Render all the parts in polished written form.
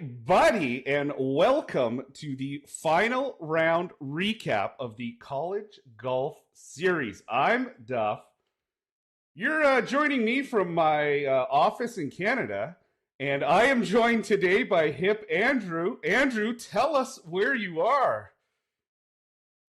everybody, and welcome to the final round recap of the College Golf Series. I'm Duff. You're joining me from my office in Canada, and I am joined today by Hip Andrew. Andrew, tell us where you are.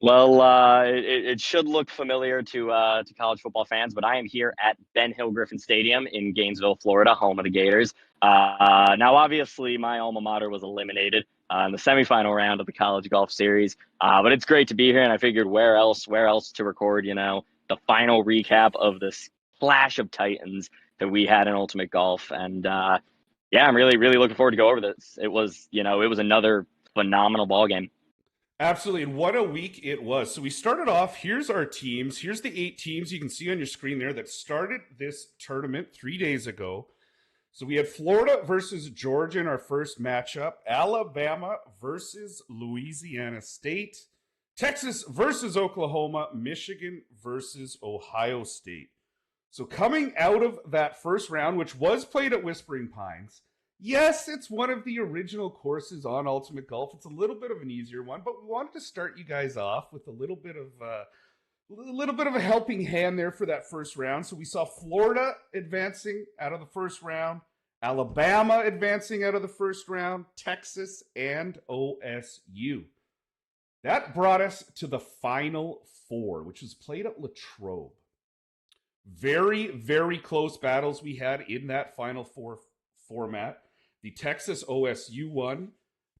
Well, it should look familiar to college football fans, but I am here at Ben Hill Griffin Stadium in Gainesville, Florida, home of the Gators. Now, obviously, my alma mater was eliminated in the semifinal round of the College Golf Series, but it's great to be here, and I figured where else to record, the final recap of this clash of titans that we had in Ultimate Golf, and yeah, I'm really looking forward to go over this. It was another phenomenal ball game. Absolutely, and what a week it was. So we started off, here's our teams. Here's the 8 teams you can see on your screen there that started this tournament 3 days ago. So we had Florida versus Georgia in our first matchup, Alabama versus Louisiana State, Texas versus Oklahoma, Michigan versus Ohio State. So coming out of that first round, which was played at Whispering Pines, yes, it's one of the original courses on Ultimate Golf. It's a little bit of an easier one, but we wanted to start you guys off with a little bit of a helping hand there for that first round. So we saw Florida advancing out of the first round, Alabama advancing out of the first round, Texas and OSU. That brought us to the Final Four, which was played at Latrobe. Very close battles we had in that Final Four format. The Texas OSU won,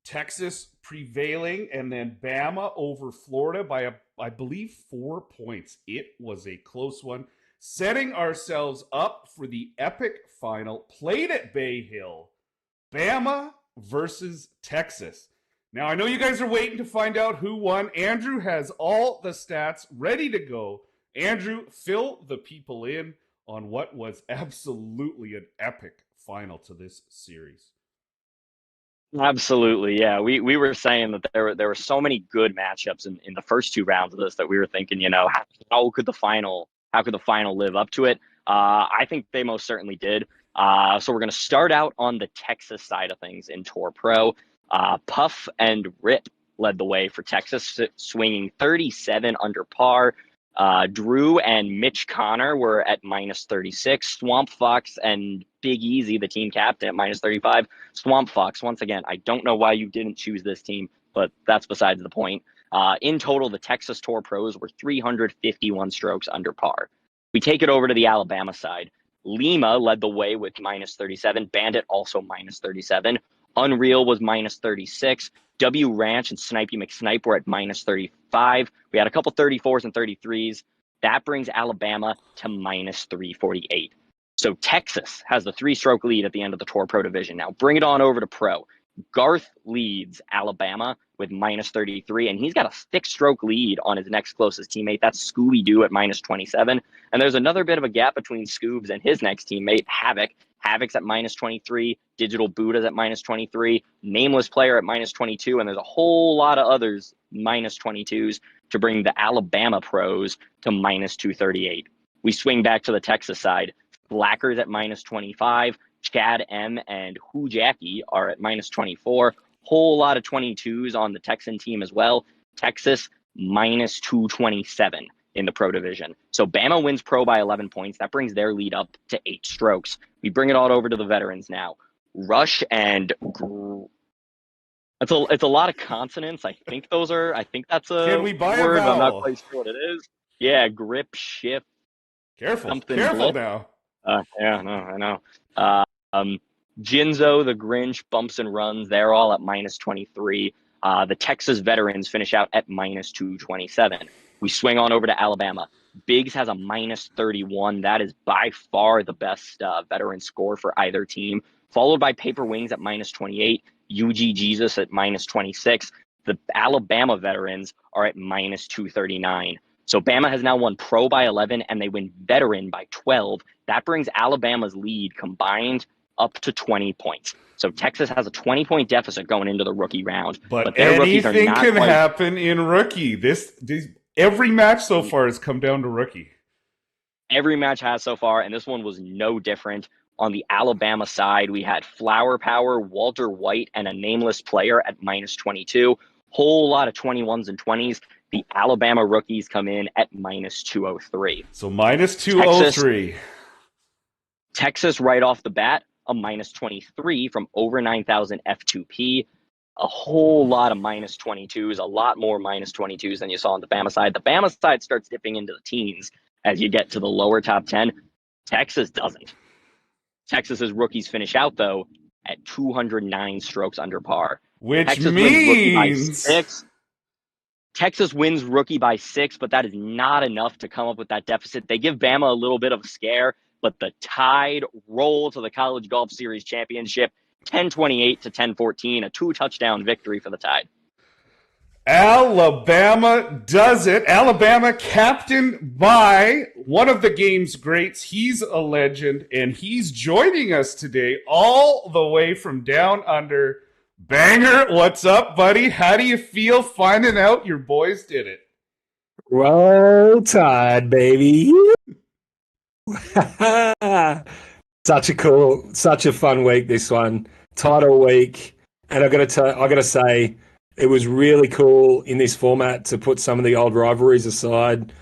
Texas prevailing, and then Bama over Florida by, I believe, 4 points. It was a close one, setting ourselves up for the epic final played at Bay Hill, Bama versus Texas. Now, I know you guys are waiting to find out who won. Andrew has all the stats ready to go. Andrew, fill the people in on what was absolutely an epic final to this series. Absolutely, yeah. We were saying that there were so many good matchups in the first 2 rounds of this that we were thinking, how could the final live up to it? I think they most certainly did. So we're going to start out on the Texas side of things in Tour Pro. Puff and Rip led the way for Texas, swinging 37 under par. Drew and Mitch Connor were at minus 36. Swamp Fox and Big Easy, the team captain, at minus 35. Swamp Fox, once again, I don't know why you didn't choose this team, but that's besides the point. In total, the Texas Tour Pros were 351 strokes under par. We take it over to the Alabama side. Lima led the way with minus 37. Bandit also minus 37. Unreal was minus 36. W Ranch and Snipey McSnipe were at minus 35. We had a couple 34s and 33s. That brings Alabama to minus 348. So Texas has the 3-stroke lead at the end of the Tour Pro division. Now bring it on over to Pro. Garth leads Alabama with minus 33, and he's got a 6-stroke lead on his next closest teammate. That's Scooby-Doo at minus 27. And there's another bit of a gap between Scoobs and his next teammate, Havoc. Havoc's at minus 23, Digital Buddha's at minus 23, Nameless Player at minus 22, and there's a whole lot of others minus 22s to bring the Alabama pros to minus 238. We swing back to the Texas side. Blackers at minus 25, Chad M and Who Jackie are at minus 24. Whole lot of 22s on the Texan team as well. Texas minus 227 in the pro division. So Bama wins pro by 11 points. That brings their lead up to 8 strokes. We bring it all over to the veterans now. Rush and it's a lot of consonants. I think that's a Can we buy word. a vowel? I'm not quite sure what it is. Yeah, grip, shift, Careful blip. now. Yeah, no, I know. Jinzo, the Grinch, Bumps and Runs, they're all at minus 23. The Texas veterans finish out at minus 227. We swing on over to Alabama. Biggs has a minus 31. That is by far the best veteran score for either team, followed by Paper Wings at minus 28, UG Jesus at minus 26. The Alabama veterans are at minus 239. So Bama has now won pro by 11, and they win veteran by 12. That brings Alabama's lead combined up to 20 points. So Texas has a 20-point deficit going into the rookie round. But their rookies are anything not can quite... happen in rookie. Every match so far has come down to rookie. Every match has so far, and this one was no different. On the Alabama side, we had Flower Power, Walter White, and a nameless player at minus 22. Whole lot of 21s and 20s. The Alabama rookies come in at minus 203. So minus 203. Texas right off the bat, a minus 23 from over 9,000 F2P. A whole lot of minus 22s, a lot more minus 22s than you saw on the Bama side. The Bama side starts dipping into the teens as you get to the lower top 10. Texas doesn't. Texas's rookies finish out, though, at 209 strokes under par. Which Texas means... wins rookie by 6. Texas wins rookie by 6, but that is not enough to come up with that deficit. They give Bama a little bit of a scare, but the Tide roll to the College Golf Series championship, 10-28 to 10-14, a 2-touchdown victory for the Tide. Alabama does it. Alabama captained by one of the game's greats. He's a legend, and he's joining us today all the way from down under. Banger, what's up, buddy? How do you feel finding out your boys did it? Roll Tide, baby. Such a fun week, this one. Title week. And I gotta say, it was really cool in this format to put some of the old rivalries aside,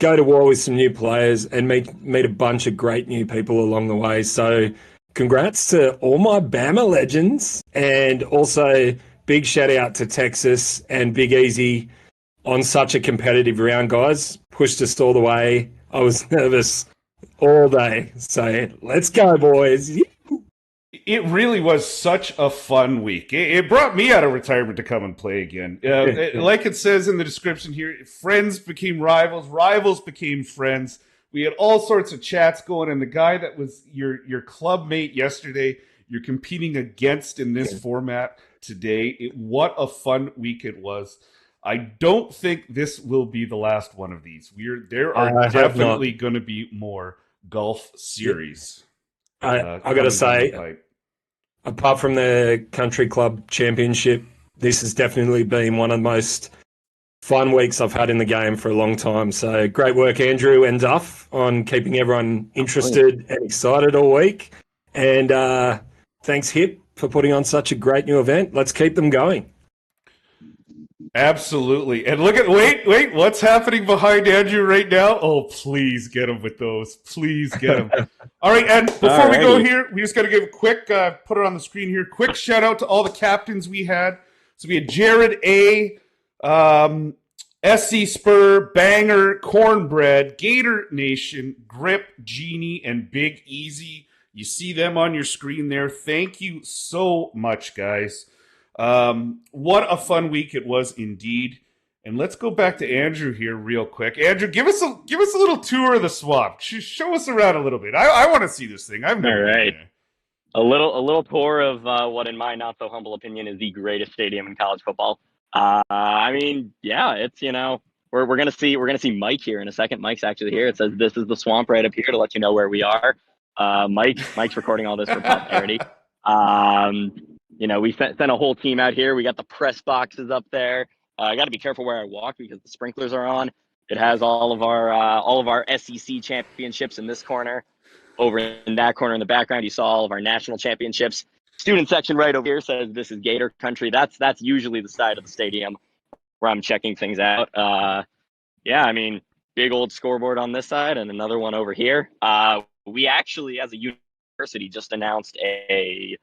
go to war with some new players, and meet a bunch of great new people along the way. So congrats to all my Bama legends, and also big shout out to Texas and Big Easy on such a competitive round, guys. Pushed us all the way. I was nervous all day. So let's go, boys. It really was such a fun week. It brought me out of retirement to come and play again. Like it says in the description here, friends became rivals, rivals became friends. We had all sorts of chats going, and the guy that was your club mate yesterday, you're competing against in this format today. What a fun week it was. I don't think this will be the last one of these. There are definitely going to be more golf series. I got to say, apart from the Country Club Championship, this has definitely been one of the most fun weeks I've had in the game for a long time. So great work, Andrew and Duff, on keeping everyone interested and excited all week. And thanks, Hip, for putting on such a great new event. Let's keep them going. Absolutely. And look at, wait, what's happening behind Andrew right now? Oh, please get him with those. Please get him. All right, and before we go here, we just got to give a quick, put it on the screen here, quick shout out to all the captains we had. So we had Jared A., SC Spur, Banger, Cornbread, Gator Nation, Grip, Genie, and Big Easy. You see them on your screen there. Thank you so much, guys. What a fun week it was indeed. And let's go back to Andrew here real quick. Andrew, give us a little tour of the swamp. Show us around a little bit. I want to see this thing. I've never been there. A little tour of what, in my not so humble opinion, is the greatest stadium in college football. I mean, yeah, it's, we're gonna see Mike here in a second. Mike's actually here. It says this is the swamp right up here to let you know where we are. Mike's recording all this for posterity. We sent a whole team out here. We got the press boxes up there. I got to be careful where I walk because the sprinklers are on. It has all of our SEC championships in this corner. Over in that corner in the background, you saw all of our national championships. Student section right over here says this is Gator country. That's usually the side of the stadium where I'm checking things out. Big old scoreboard on this side and another one over here. We actually, as a university, just announced a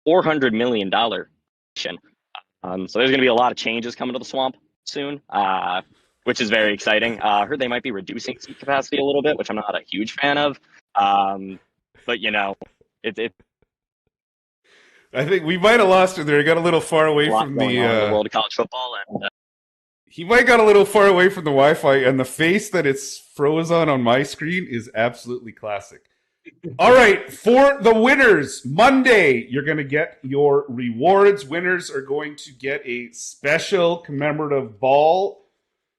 $400 million mission. So there's going to be a lot of changes coming to the swamp soon, which is very exciting. I heard they might be reducing seat capacity a little bit, which I'm not a huge fan of. But it's I think we might have lost him there. He got a little far away from the world of college football, and he might got a little far away from the Wi-Fi. And the face that it's froze on my screen is absolutely classic. All right, for the winners, Monday, you're going to get your rewards. Winners are going to get a special commemorative ball.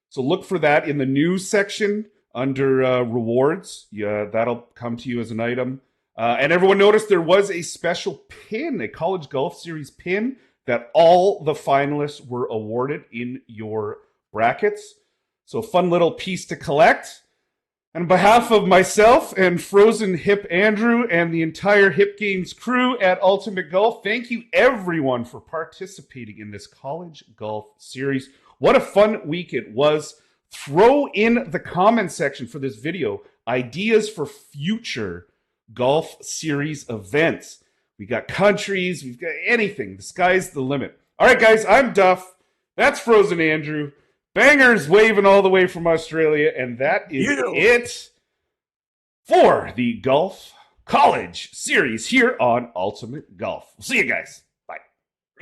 So look for that in the news section under rewards. Yeah, that'll come to you as an item. And everyone noticed there was a special pin, a College Golf Series pin, that all the finalists were awarded in your brackets. So fun little piece to collect. And on behalf of myself and Frozen Hip Andrew and the entire Hip Games crew at Ultimate Golf, thank you everyone for participating in this college golf series. What a fun week it was. Throw in the comment section for this video ideas for future golf series events. We got countries, we've got anything. The sky's the limit. All right, guys, I'm Duff. That's Frozen Andrew. Bangers waving all the way from Australia, and that is it for the Golf College Series here on Ultimate Golf. We'll see you guys.